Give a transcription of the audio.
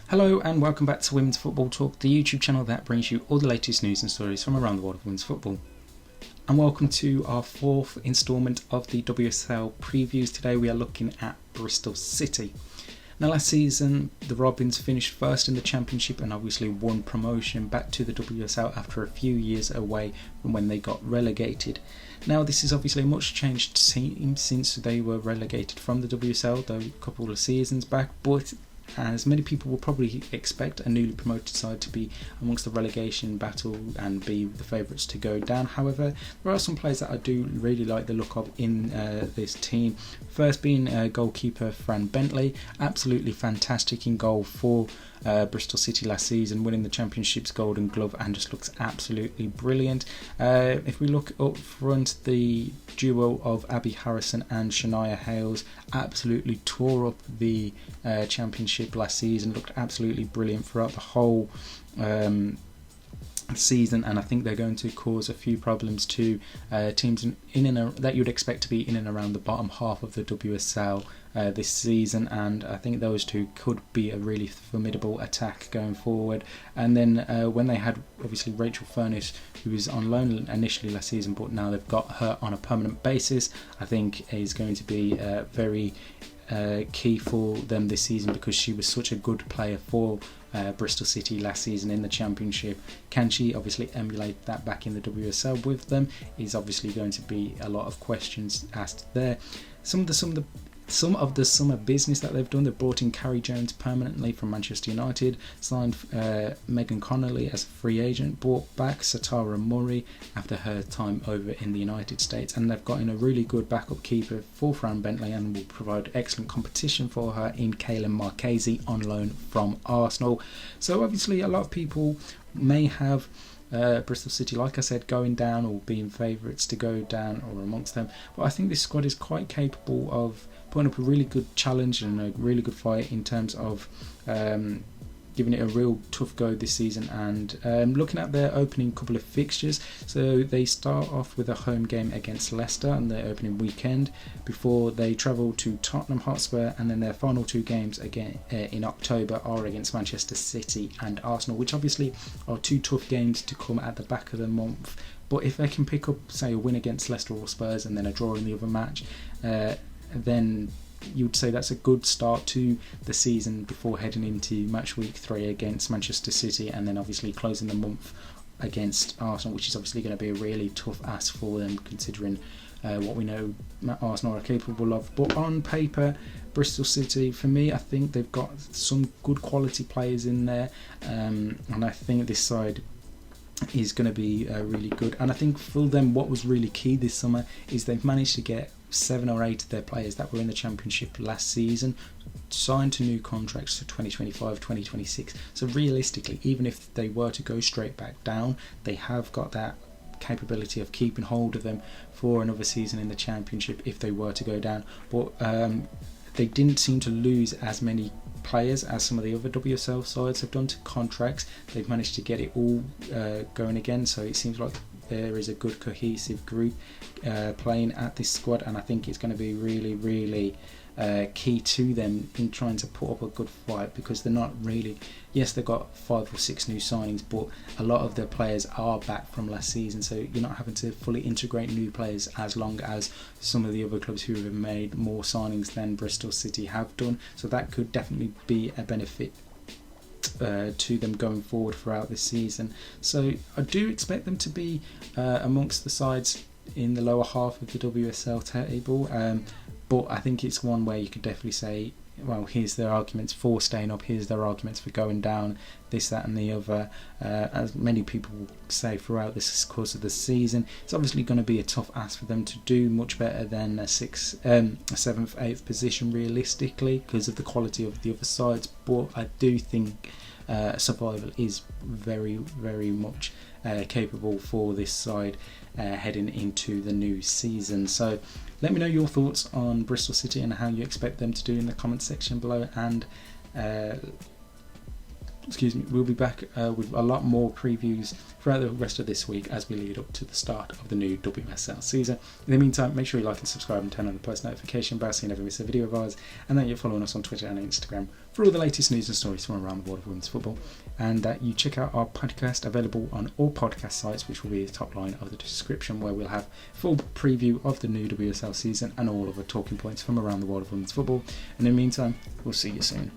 Hello and welcome back to Women's Football Talk, the YouTube channel that brings you all the latest news and stories from around the world of women's football. And welcome to our fourth instalment of the WSL previews. Today we are looking at Bristol City. Now last season the Robins finished first in the Championship and obviously won promotion back to the WSL after a few years away from when they got relegated. Now this is obviously a much changed team since they were relegated from the WSL though a couple of seasons back, but as many people will probably expect a newly promoted side to be amongst the relegation battle and be the favourites to go down. However, there are some players that I do really like the look of in this team. First being goalkeeper Fran Bentley, absolutely fantastic in goal for Bristol City last season, winning the Championship's Golden Glove and just looks absolutely brilliant. If we look up front, the duo of Abby Harrison and Shania Hales absolutely tore up the Championship last season, looked absolutely brilliant throughout the whole season, and I think they're going to cause a few problems to teams that you'd expect to be in and around the bottom half of the WSL this season, and I think those two could be a really formidable attack going forward. And then when they had obviously Rachel Furness, who was on loan initially last season but now they've got her on a permanent basis, I think is going to be very key for them this season because she was such a good player for Bristol City last season in the Championship. Can she obviously emulate that back in the WSL with them is obviously going to be a lot of questions asked there. Some of the summer business that they've done, they've brought in Carrie Jones permanently from Manchester United, signed Megan Connolly as a free agent, brought back Satara Murray after her time over in the United States, and they've got in a really good backup keeper for Fran Bentley and will provide excellent competition for her in Kaylin Marchese on loan from Arsenal. So obviously a lot of people may have Bristol City, like I said, going down or being favourites to go down or amongst them, but I think this squad is quite capable of putting up a really good challenge and a really good fight in terms of giving it a real tough go this season. And looking at their opening couple of fixtures, so they start off with a home game against Leicester on their opening weekend before they travel to Tottenham Hotspur, and then their final two games again in October are against Manchester City and Arsenal, which obviously are two tough games to come at the back of the month. But if they can pick up, say, a win against Leicester or Spurs and then a draw in the other match, then you'd say that's a good start to the season before heading into match week 3 against Manchester City, and then obviously closing the month against Arsenal, which is obviously going to be a really tough ask for them considering what we know Arsenal are capable of. But on paper, Bristol City, for me, I think they've got some good quality players in there, and I think this side is going to be really good. And I think for them what was really key this summer is they've managed to get 7 or 8 of their players that were in the Championship last season signed to new contracts for 2025, 2026. So realistically, even if they were to go straight back down, they have got that capability of keeping hold of them for another season in the Championship if they were to go down. But they didn't seem to lose as many players as some of the other WSL sides have done to contracts. They've managed to get it all going again, so it seems like there is a good cohesive group playing at this squad, and I think it's going to be really key to them in trying to put up a good fight, because they're not really, yes, they've got 5 or 6 new signings, but a lot of their players are back from last season, so you're not having to fully integrate new players as long as some of the other clubs who have made more signings than Bristol City have done. So that could definitely be a benefit to them going forward throughout this season. So I do expect them to be amongst the sides in the lower half of the WSL table, but I think it's one where you could definitely say, well, here's their arguments for staying up, here's their arguments for going down, this, that and the other. As many people will say throughout this course of the season, it's obviously going to be a tough ask for them to do much better than a 7th, 8th position realistically because of the quality of the other sides, but I do think survival is very much capable for this side heading into the new season. So let me know your thoughts on Bristol City and how you expect them to do in the comment section below, and we'll be back with a lot more previews throughout the rest of this week as we lead up to the start of the new WSL season. In the meantime, make sure you like and subscribe and turn on the post notification bell so you never miss a video of ours, and that you're following us on Twitter and Instagram for all the latest news and stories from around the world of women's football, and that you check out our podcast available on all podcast sites, which will be the top line of the description, where we'll have full preview of the new WSL season and all of the talking points from around the world of women's football. And in the meantime, we'll see you soon.